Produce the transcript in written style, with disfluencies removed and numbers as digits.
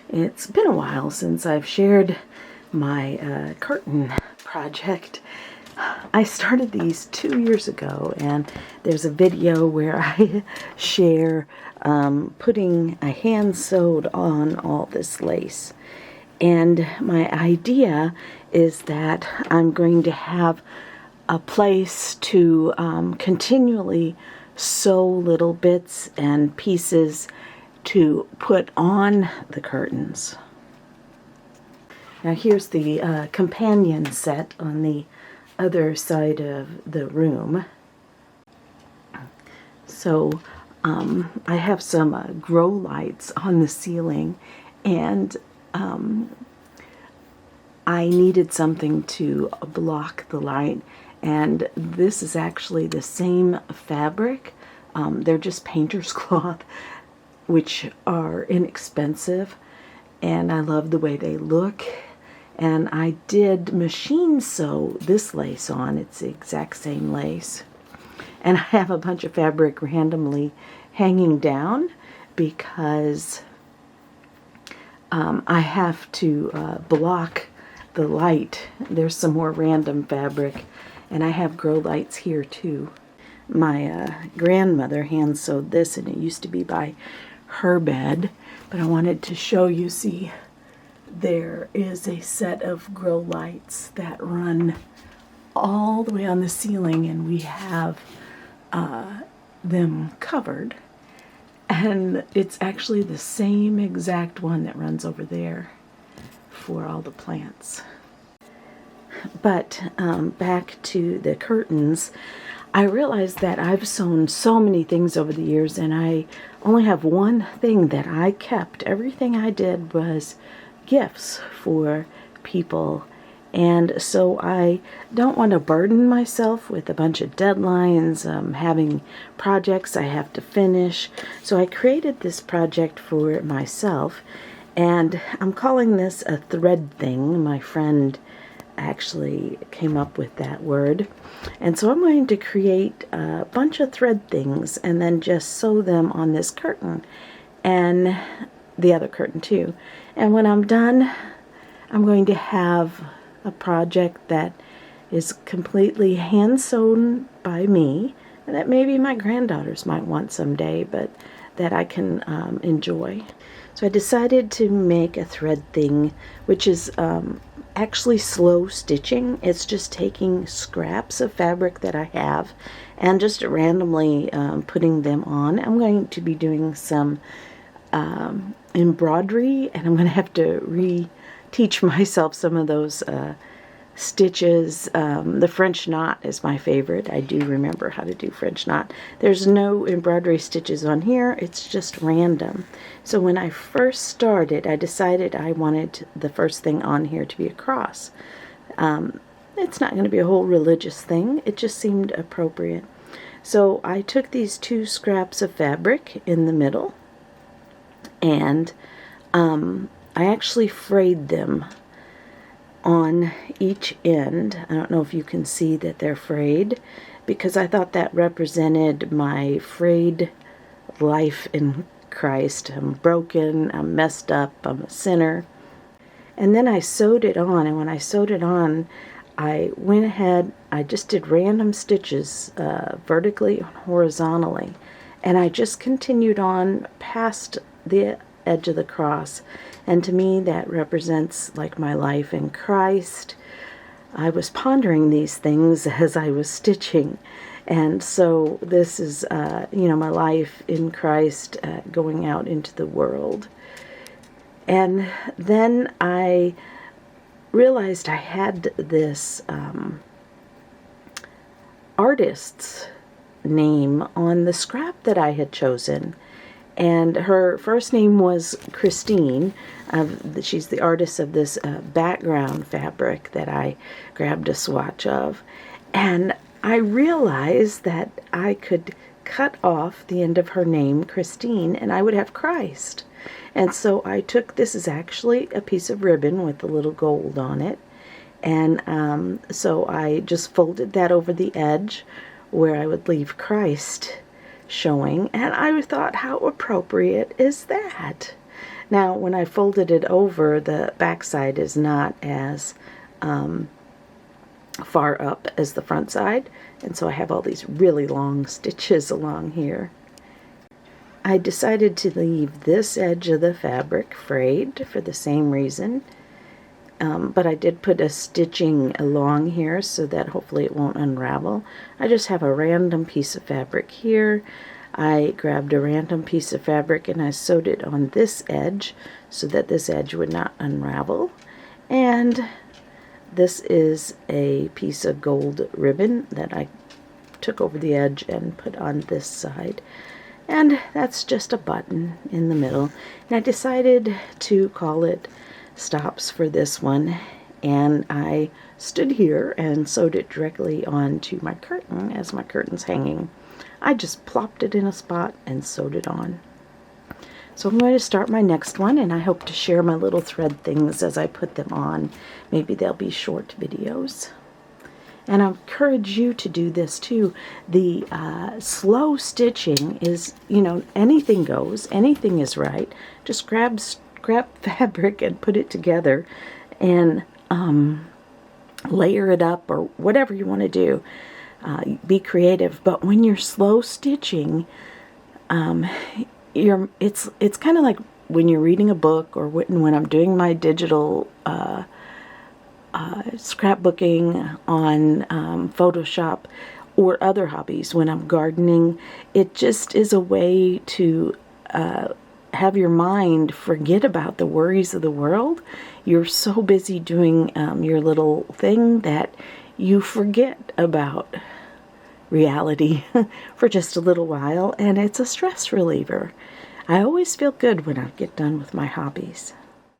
It's been a while since I've shared my curtain project. I started these 2 years ago, and there's a video where I share putting a hand sewed on all this lace. And my idea is that I'm going to have a place to continually sew little bits and pieces to put on the curtains. Now here's the companion set on the other side of the room. So I have some grow lights on the ceiling, and I needed something to block the light, and this is actually the same fabric. They're just painter's cloth, which are inexpensive, and I love the way they look. And I did machine sew this lace on. It's the exact same lace. And I have a bunch of fabric randomly hanging down because I have to block the light. There's some more random fabric, and I have grow lights here too. My grandmother hand sewed this, and it used to be by her bed, but I wanted to show you. See, there is a set of grow lights that run all the way on the ceiling, and we have them covered, and it's actually the same exact one that runs over there for all the plants. But back to the curtains, I realized that I've sewn so many things over the years, and I only have one thing that I kept. Everything I did was gifts for people, and so I don't want to burden myself with a bunch of deadlines, having projects I have to finish. So I created this project for myself, and I'm calling this a thread thing. My friend actually came up with that word. And so I'm going to create a bunch of thread things and then just sew them on this curtain and the other curtain too. And when I'm done, I'm going to have a project that is completely hand sewn by me, and that maybe my granddaughters might want someday, but that I can enjoy. So I decided to make a thread thing, which is actually slow stitching. It's just taking scraps of fabric that I have and just randomly putting them on. I'm going to be doing some embroidery, and I'm going to have to re-teach myself some of those stitches. The French knot is my favorite. I do remember how to do French knot. There's no embroidery stitches on here. It's just random. So when I first started, I decided I wanted the first thing on here to be a cross. It's not going to be a whole religious thing. It just seemed appropriate. So I took these 2 scraps of fabric in the middle, and I actually frayed them on each end. I don't know if you can see that they're frayed, because I thought that represented my frayed life in Christ. I'm broken, I'm messed up, I'm a sinner. And then I sewed it on, and when I sewed it on, I went ahead, I just did random stitches vertically and horizontally, and I just continued on past the edge of the cross. And to me, that represents like my life in Christ. I was pondering these things as I was stitching, and so this is my life in Christ, going out into the world. And then I realized I had this artist's name on the scrap that I had chosen. And her first name was Christine. She's the artist of this background fabric that I grabbed a swatch of. And I realized that I could cut off the end of her name, Christine, and I would have Christ. And so I took, this is actually a piece of ribbon with a little gold on it. And so I just folded that over the edge where I would leave Christ showing, and I thought, how appropriate is that? Now, when I folded it over, the back side is not as far up as the front side, and so I have all these really long stitches along here. I decided to leave this edge of the fabric frayed for the same reason, but I did put a stitching along here so that hopefully it won't unravel. I just have a random piece of fabric here. I grabbed a random piece of fabric and I sewed it on this edge so that this edge would not unravel. And this is a piece of gold ribbon that I took over the edge and put on this side. And that's just a button in the middle. And I decided to call it stops for this one. And I stood here and sewed it directly onto my curtain as my curtain's hanging. I just plopped it in a spot and sewed it on. So I'm going to start my next one, and I hope to share my little thread things as I put them on. Maybe they'll be short videos. And I encourage you to do this too. The slow stitching is, you know, anything goes, anything is right. Just grab fabric and put it together and layer it up or whatever you want to do. Be creative, but when you're slow stitching, it's kind of like when you're reading a book, or when I'm doing my digital scrapbooking on Photoshop, or other hobbies. When I'm gardening, it just is a way to have your mind forget about the worries of the world. You're so busy doing your little thing that you forget about reality for just a little while, and it's a stress reliever. I always feel good when I get done with my hobbies.